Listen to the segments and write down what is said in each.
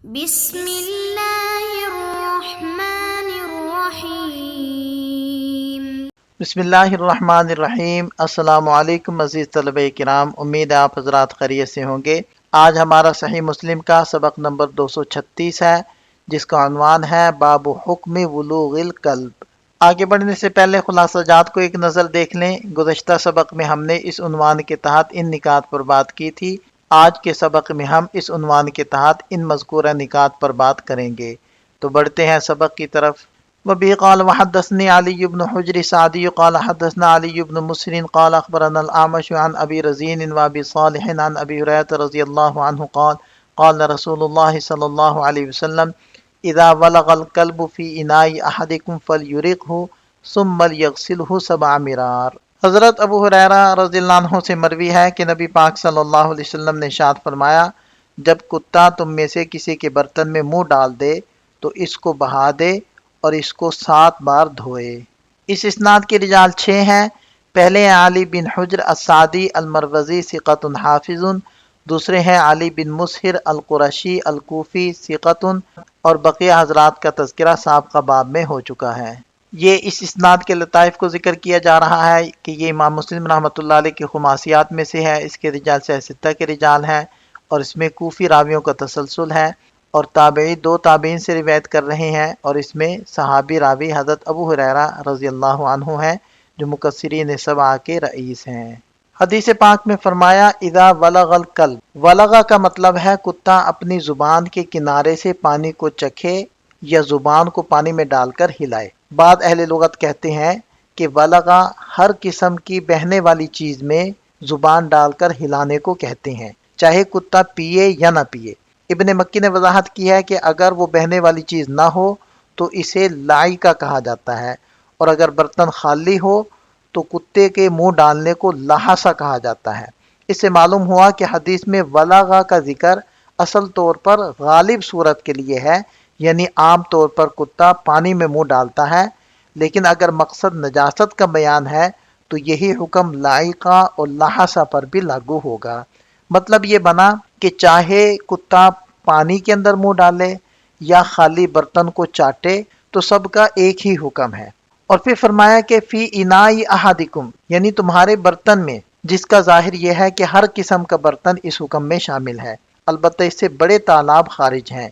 بسم اللہ الرحمن الرحیم۔ بسم اللہ الرحمن الرحیم۔ السلام علیکم عزیز طلبہ کرام، امید ہے آپ حضرات خیریت سے ہوں گے۔ آج ہمارا صحیح مسلم کا سبق نمبر 236 ہے، جس کا عنوان ہے باب حکم ولوغ القلب۔ آگے بڑھنے سے پہلے خلاصہ جات کو ایک نظر دیکھ لیں۔ گزشتہ سبق میں ہم نے اس عنوان کے تحت ان نکات پر بات کی تھی۔ آج کے سبق میں ہم اس عنوان کے تحت ان مذکورہ نکات پر بات کریں گے۔ تو بڑھتے ہیں سبق کی طرف۔ وبه قال وحدثني علي بن حجر السعدي قال حدثنا علي بن مسر قال أخبرنا الأعمش عن أبي رزين وأبي صالح عن أبي هريرة رضي الله عنه قال قال رسول الله صلى الله عليه وسلم إذا ولغ الكلب في إناء أحدكم فليرقه ثم ليغسله 7 مرار۔ حضرت ابو ہریرہ رضی اللہ عنہ سے مروی ہے کہ نبی پاک صلی اللہ علیہ وسلم نے ارشاد فرمایا، جب کتا تم میں سے کسی کے برتن میں منہ ڈال دے تو اس کو بہا دے اور اس کو 7 بار دھوئے۔ اس اسناد کے رجال 6 ہیں۔ پہلے ہیں علی بن حجر السعدی المروزی ثقۃ حافظ، دوسرے ہیں علی بن مسہر القرشی الکوفی ثقۃ، اور بقیہ حضرات کا تذکرہ سابقہ باب میں ہو چکا ہے۔ یہ اس اسناد کے لطائف کو ذکر کیا جا رہا ہے کہ یہ امام مسلم رحمۃ اللہ علیہ کی خماسیات میں سے ہے۔ اس کے رجال سہ ستہ کے رجال ہیں اور اس میں کوفی راویوں کا تسلسل ہے، اور تابعی 2 تابعین سے روایت کر رہے ہیں، اور اس میں صحابی راوی حضرت ابو ہریرہ رضی اللہ عنہ ہیں جو مکثرین 7 کے رئیس ہیں۔ حدیث پاک میں فرمایا اذا ولغ الکلب، ولغ کا مطلب ہے کتا اپنی زبان کے کنارے سے پانی کو چکھے یا زبان کو پانی میں ڈال کر ہلائے۔ بعض اہل لغت کہتے ہیں کہ ولغ ہر قسم کی بہنے والی چیز میں زبان ڈال کر ہلانے کو کہتے ہیں، چاہے کتا پیے یا نہ پیے۔ ابن مکی نے وضاحت کی ہے کہ اگر وہ بہنے والی چیز نہ ہو تو اسے لائقہ کہا جاتا ہے، اور اگر برتن خالی ہو تو کتے کے منہ ڈالنے کو لحاسہ کہا جاتا ہے۔ اس سے معلوم ہوا کہ حدیث میں ولغہ کا ذکر اصل طور پر غالب صورت کے لیے ہے، یعنی عام طور پر کتا پانی میں منہ ڈالتا ہے، لیکن اگر مقصد نجاست کا بیان ہے تو یہی حکم لائقہ اور لحاسہ پر بھی لاگو ہوگا۔ مطلب یہ بنا کہ چاہے کتا پانی کے اندر منہ ڈالے یا خالی برتن کو چاٹے تو سب کا ایک ہی حکم ہے۔ اور پھر فرمایا کہ فی انائی احدکم، یعنی تمہارے برتن میں، جس کا ظاہر یہ ہے کہ ہر قسم کا برتن اس حکم میں شامل ہے، البتہ اس سے بڑے تالاب خارج ہیں۔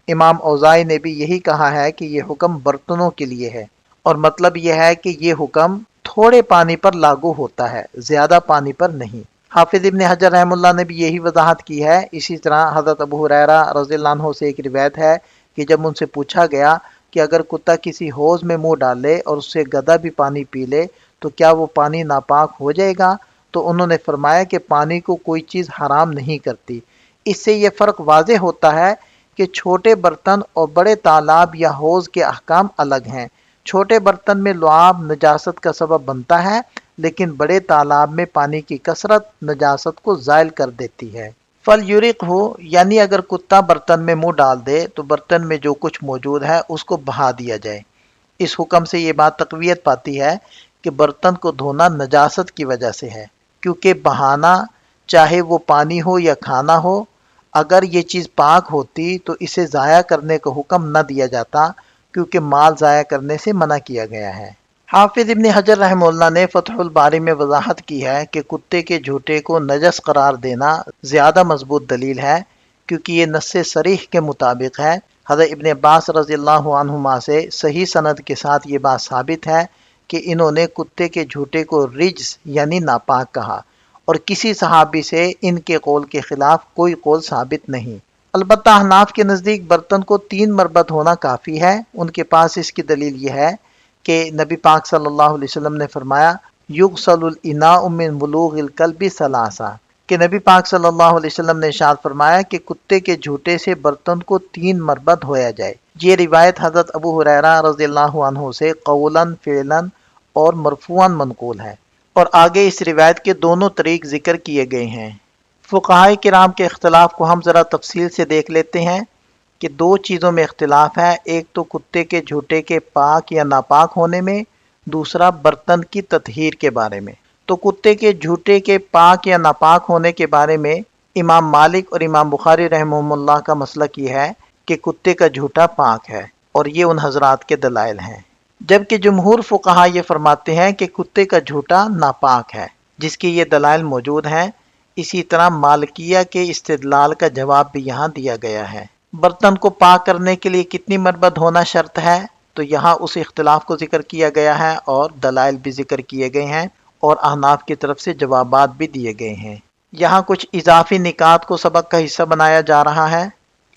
امام اوزاعی نے بھی یہی کہا ہے کہ یہ حکم برتنوں کے لیے ہے، اور مطلب یہ ہے کہ یہ حکم تھوڑے پانی پر لاگو ہوتا ہے، زیادہ پانی پر نہیں۔ حافظ ابن حجر رحم اللہ نے بھی یہی وضاحت کی ہے۔ اسی طرح حضرت ابو ہریرہ رضی اللہ عنہ سے ایک روایت ہے کہ جب ان سے پوچھا گیا کہ اگر کتا کسی حوض میں منہ ڈالے اور اس سے گدھا بھی پانی پی لے تو کیا وہ پانی ناپاک ہو جائے گا، تو انہوں نے فرمایا کہ پانی کو کوئی چیز حرام نہیں کرتی۔ اس سے یہ فرق واضح ہوتا ہے کہ چھوٹے برتن اور بڑے تالاب یا حوض کے احکام الگ ہیں۔ چھوٹے برتن میں لعاب نجاست کا سبب بنتا ہے، لیکن بڑے تالاب میں پانی کی کثرت نجاست کو زائل کر دیتی ہے۔ فَلْيُرِقْهُ، یعنی اگر کتا برتن میں منہ ڈال دے تو برتن میں جو کچھ موجود ہے اس کو بہا دیا جائے۔ اس حکم سے یہ بات تقویت پاتی ہے کہ برتن کو دھونا نجاست کی وجہ سے ہے، کیونکہ بہانا چاہے وہ پانی ہو یا کھانا ہو، اگر یہ چیز پاک ہوتی تو اسے ضائع کرنے کا حکم نہ دیا جاتا، کیونکہ مال ضائع کرنے سے منع کیا گیا ہے۔ حافظ ابن حجر رحمہ اللہ نے فتح الباری میں وضاحت کی ہے کہ کتے کے جھوٹے کو نجس قرار دینا زیادہ مضبوط دلیل ہے، کیونکہ یہ نص صریح کے مطابق ہے۔ حضرت ابن عباس رضی اللہ عنہما سے صحیح سند کے ساتھ یہ بات ثابت ہے کہ انہوں نے کتے کے جھوٹے کو رجس یعنی ناپاک کہا، اور کسی صحابی سے ان کے قول کے خلاف کوئی قول ثابت نہیں۔ البتہ احناف کے نزدیک برتن کو 3 مربت ہونا کافی ہے۔ ان کے پاس اس کی دلیل یہ ہے کہ نبی پاک صلی اللہ علیہ وسلم نے فرمایا یغسل الاناء من ولوغ الکلب 3، کہ نبی پاک صلی اللہ علیہ وسلم نے ارشاد فرمایا کہ کتے کے جھوٹے سے برتن کو 3 مربع دھویا جائے۔ یہ روایت حضرت ابو ہریرہ رضی اللہ عنہ سے قولاً فعلاً اور مرفوعاً منقول ہے، اور آگے اس روایت کے دونوں طریق ذکر کیے گئے ہیں۔ فقہائے کرام کے اختلاف کو ہم ذرا تفصیل سے دیکھ لیتے ہیں کہ 2 چیزوں میں اختلاف ہے، ایک تو کتے کے جھوٹے کے پاک یا ناپاک ہونے میں، دوسرا برتن کی تطہیر کے بارے میں۔ تو کتے کے جھوٹے کے پاک یا ناپاک ہونے کے بارے میں امام مالک اور امام بخاری رحمہم اللہ کا مسلک یہ ہے کہ کتے کا جھوٹا پاک ہے، اور یہ ان حضرات کے دلائل ہیں۔ جبکہ جمہور فقہا یہ فرماتے ہیں کہ کتے کا جھوٹا ناپاک ہے، جس کی یہ دلائل موجود ہیں۔ اسی طرح مالکیہ کے استدلال کا جواب بھی یہاں دیا گیا ہے۔ برتن کو پاک کرنے کے لیے کتنی مرتبہ دھونا شرط ہے، تو یہاں اس اختلاف کو ذکر کیا گیا ہے اور دلائل بھی ذکر کیے گئے ہیں، اور احناف کی طرف سے جوابات بھی دیے گئے ہیں۔ یہاں کچھ اضافی نکات کو سبق کا حصہ بنایا جا رہا ہے۔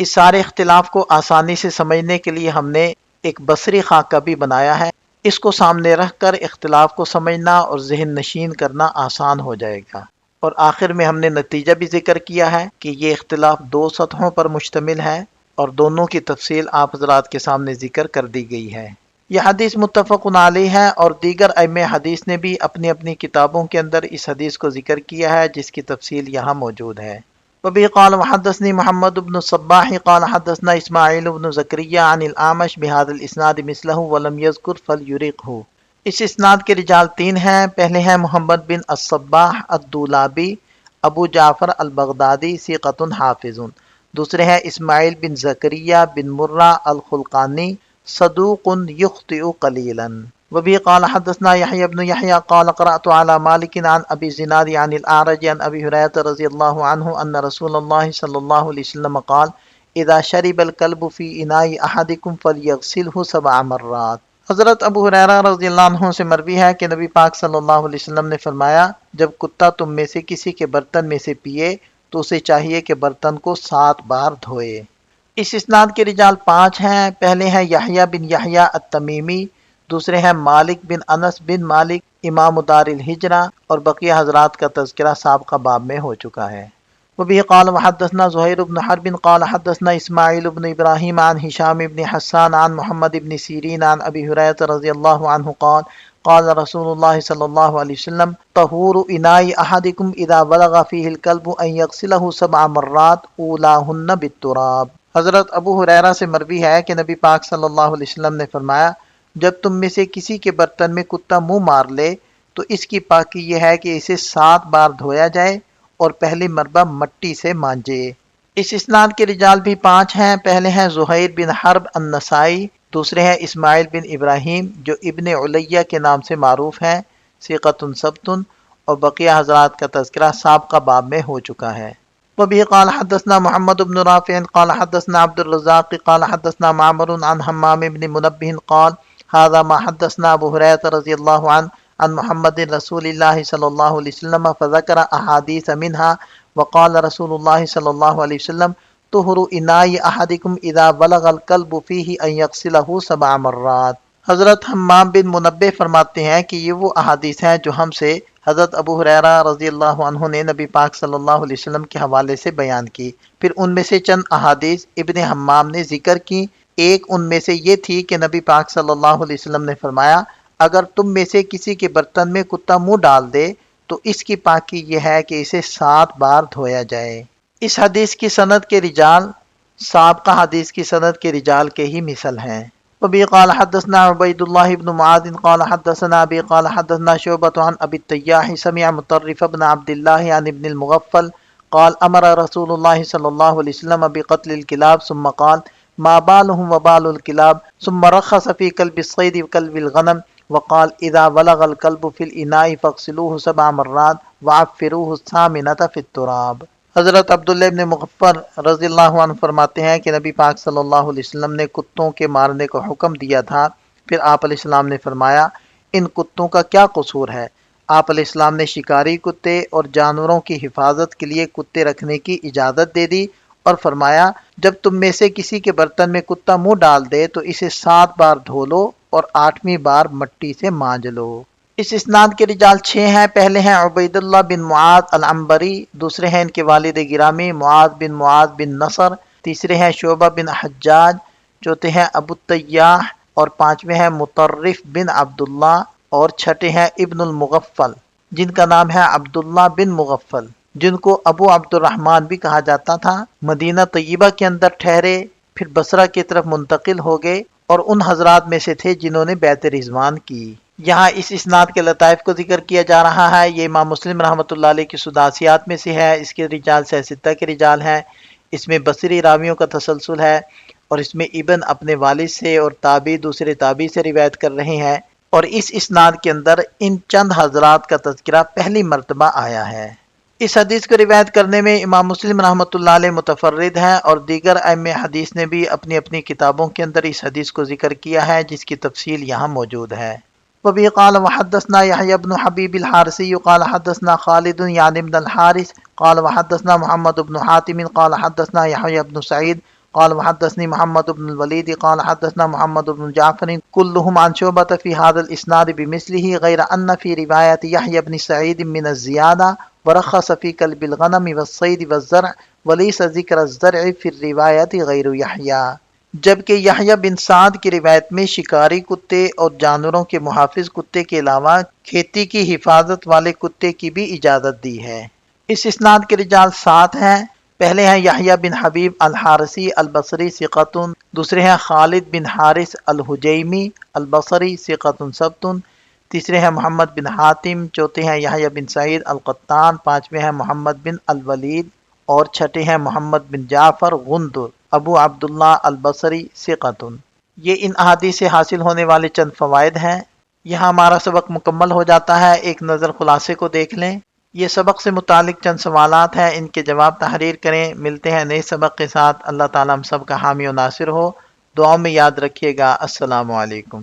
اس سارے اختلاف کو آسانی سے سمجھنے کے لیے ہم نے ایک بصری خاکہ بھی بنایا ہے۔ اس کو سامنے رکھ کر اختلاف کو سمجھنا اور ذہن نشین کرنا آسان ہو جائے گا۔ اور آخر میں ہم نے نتیجہ بھی ذکر کیا ہے کہ یہ اختلاف دو سطحوں پر مشتمل ہے، اور دونوں کی تفصیل آپ حضرات کے سامنے ذکر کر دی گئی ہے۔ یہ حدیث متفق علیہ ہے، اور دیگر ائمہ حدیث نے بھی اپنی اپنی کتابوں کے اندر اس حدیث کو ذکر کیا ہے، جس کی تفصیل یہاں موجود ہے۔ وبه قال وحدثني محمد بن الصباح قال حدثنا اسماعیل بن زکریا عن الاعمش بهذا الاسناد مثله ولم يذكر فليرقه۔ اس اسناد کے رجال تین ہیں۔ پہلے ہیں محمد بن الصباح الدولابی، ابو جعفر البغدادی، ثقۃ حافظ۔ دوسرے ہیں اسماعیل بن زکریا بن مرہ الخلقانی، صدوق یخطئ قلیلا۔ وبه قال حدثنا يحيى بن يحيى قال قرأت على مالك عن أبي الزناد عن الأعرج عن أبي هريرة رضي الله عنه أن رسول الله صلى الله عليه وسلم قال إذا شرب الكلب في إناء أحدكم فليغسله 7 مرات۔ حضرت ابو ہریرہ رضی اللہ عنہ سے مروی ہے کہ نبی پاک صلی اللہ علیہ وسلم نے فرمایا، جب کتا تم میں سے کسی کے برتن میں سے پیے تو اسے چاہیے کہ برتن کو 7 بار دھوئے۔ اس اسناد کے رجال 5 ہیں۔ پہلے ہیں یحییٰ بن یحییٰ التمیمی، دوسرے ہیں مالک بن انس بن مالک امام دار الہجرہ، اور بقیہ حضرات کا تذکرہ سابقہ باب میں ہو چکا ہے۔ وبه قال وحدثنا زہیر بن حرب قال حدثنا اسماعیل بن ابراہیم عن ہشام بن حسان عن محمد بن سیرین عن ابی ہریرہ رضی اللہ عنہ قال قال رسول اللہ صلی اللہ علیہ وسلم طہور اناء احدکم اذا بلغ فیہ الکلب ان یغسلہ 7 مرات اولاہن بالتراب۔ حضرت ابو ہریرہ سے مروی ہے کہ نبی پاک صلی اللہ علیہ وسلم نے فرمایا، جب تم میں سے کسی کے برتن میں کتا منہ مار لے تو اس کی پاکی یہ ہے کہ اسے 7 بار دھویا جائے اور پہلی مرتبہ مٹی سے مانجے۔ اس اسناد کے رجال بھی 5 ہیں۔ پہلے ہیں زہیر بن حرب النسائی، دوسرے ہیں اسماعیل بن ابراہیم جو ابن علیہ کے نام سے معروف ہیں، ثقۃ ثبت، اور بقیہ حضرات کا تذکرہ سابقہ باب میں ہو چکا ہے۔ وبه قال حدثنا محمد بن رافع قال حدثنا عبد الرزاق قال حدثنا معمر عن حمام بن منبه قال هذا ما حدثنا ابو هريرة رضي الله عنه عن محمد رسول الله صلى الله عليه وسلم فذكر احاديث منها وقال رسول الله صلى الله عليه وسلم طهر اناء احدكم اذا بلغ الكلب فيه ان يغسله 7 مرات۔ حضرت حمام بن منبہ فرماتے ہیں کہ یہ وہ احادیث ہیں جو ہم سے حضرت ابو ہریرہ رضی اللہ عنہ نے نبی پاک صلی اللہ علیہ وسلم کے حوالے سے بیان کی۔ پھر ان میں سے چند احادیث ابن حمام نے ذکر کی۔ ایک ان میں سے یہ تھی کہ نبی پاک صلی اللہ علیہ وسلم نے فرمایا، اگر تم میں سے کسی کے برتن میں کتا منہ ڈال دے تو اس کی پاکی یہ ہے کہ اسے 7 بار دھویا جائے۔ اس حدیث کی سند کے رجال سابقہ حدیث کی سند کے رجال کے ہی مثل ہیں۔ وبه قال حدثنا عبید اللہ بن معاذ قال حدثنا ابی قال حدثنا شعبۃ عن ابی التیاح سمع مطرف بن عبد اللہ عن ابن المغفل قال امر رسول اللہ صلی اللہ علیہ وسلم بقتل الكلاب ثم قال ما بالهم وبال الكلاب ثم رخص في كلب الصيد وكلب الغنم وقال اذا بلغ الكلب في الاناء فاغسلوه 7 مرات وعفروه الثامنة في التراب۔ حضرت عبداللہ ابن مغفر رضی اللہ عنہ فرماتے ہیں کہ نبی پاک صلی اللہ علیہ وسلم نے کتوں کے مارنے کا حکم دیا تھا۔ پھر آپ علیہ السلام نے فرمایا، ان کتوں کا کیا قصور ہے؟ آپ علیہ السلام نے شکاری کتے اور جانوروں کی حفاظت کے لیے کتے رکھنے کی اجازت دے دی اور فرمایا، جب تم میں سے کسی کے برتن میں کتا منہ ڈال دے تو اسے 7 بار دھو لو اور 8ویں بار مٹی سے مانج لو۔ اس اسناد کے رجال 6 ہیں۔ پہلے ہیں عبید اللہ بن معاذ العنبری، دوسرے ہیں ان کے والد گرامی معاذ بن نصر، تیسرے ہیں شعبہ بن حجاج، چوتھے ہیں ابو التیاح، اور 5ویں ہیں مطرف بن عبداللہ، اور چھٹے ہیں ابن المغفل جن کا نام ہے عبداللہ بن مغفل، جن کو ابو عبد الرحمن بھی کہا جاتا تھا۔ مدینہ طیبہ کے اندر ٹھہرے، پھر بصرہ کی طرف منتقل ہو گئے، اور ان حضرات میں سے تھے جنہوں نے بیعت رضوان کی۔ یہاں اس اسناد کے لطائف کو ذکر کیا جا رہا ہے۔ یہ امام مسلم رحمۃ اللہ علیہ کی سداسیات میں سے ہے۔ اس کے رجال 6 کے رجال ہیں۔ اس میں بصری راویوں کا تسلسل ہے، اور اس میں ابن اپنے والد سے اور تابعی دوسرے تابعی سے روایت کر رہے ہیں، اور اس اسناد کے اندر ان چند حضرات کا تذکرہ پہلی مرتبہ آیا ہے۔ اس حدیث کو روایت کرنے میں امام مسلم رحمۃ اللہ علیہ متفرد ہیں، اور دیگر ائمہ حدیث نے بھی اپنی اپنی کتابوں کے اندر اس حدیث کو ذکر کیا ہے، جس کی تفصیل یہاں موجود ہے۔ وبه قال وحدثنا يحيى بن حبيب الحارثي قال حدثنا خالد يعني بن الحارث قال وحدثنا محمد بن حاتم قال حدثنا يحيى بن سعيد قال وحدثني محمد بن الوليد قال حدثنا محمد بن جعفر كلهم عن شعبة في هذا الإسناد بمثله غير أن في رواية يحيى بن سعيد من الزيادة ورخص في كلب الغنم والصيد والزرع وليس ذكر الزرع في الرواية غير يحيى، جبکہ یحییٰ بن سعد کی روایت میں شکاری کتے اور جانوروں کے محافظ کتے کے علاوہ کھیتی کی حفاظت والے کتے کی بھی اجازت دی ہے۔ اس اسناد کے رجال 7 ہیں۔ پہلے ہیں یحییٰ بن حبیب الحارثی البصری ثقۃ، دوسرے ہیں خالد بن حارث الحجیمی البصری ثقۃ ثبت، تیسرے ہیں محمد بن حاتم، چوتھے ہیں یحییٰ بن سعید القطان، پانچویں ہیں محمد بن الولید، اور چھٹے ہیں محمد بن جعفر غندر ابو عبداللہ البصری ثقۃ۔ یہ ان احادیث سے حاصل ہونے والے چند فوائد ہیں۔ یہاں ہمارا سبق مکمل ہو جاتا ہے۔ ایک نظر خلاصے کو دیکھ لیں۔ یہ سبق سے متعلق چند سوالات ہیں، ان کے جواب تحریر کریں۔ ملتے ہیں نئے سبق کے ساتھ۔ اللہ تعالیٰ ہم سب کا حامی و ناصر ہو۔ دعاؤں میں یاد رکھیے گا۔ السلام علیکم۔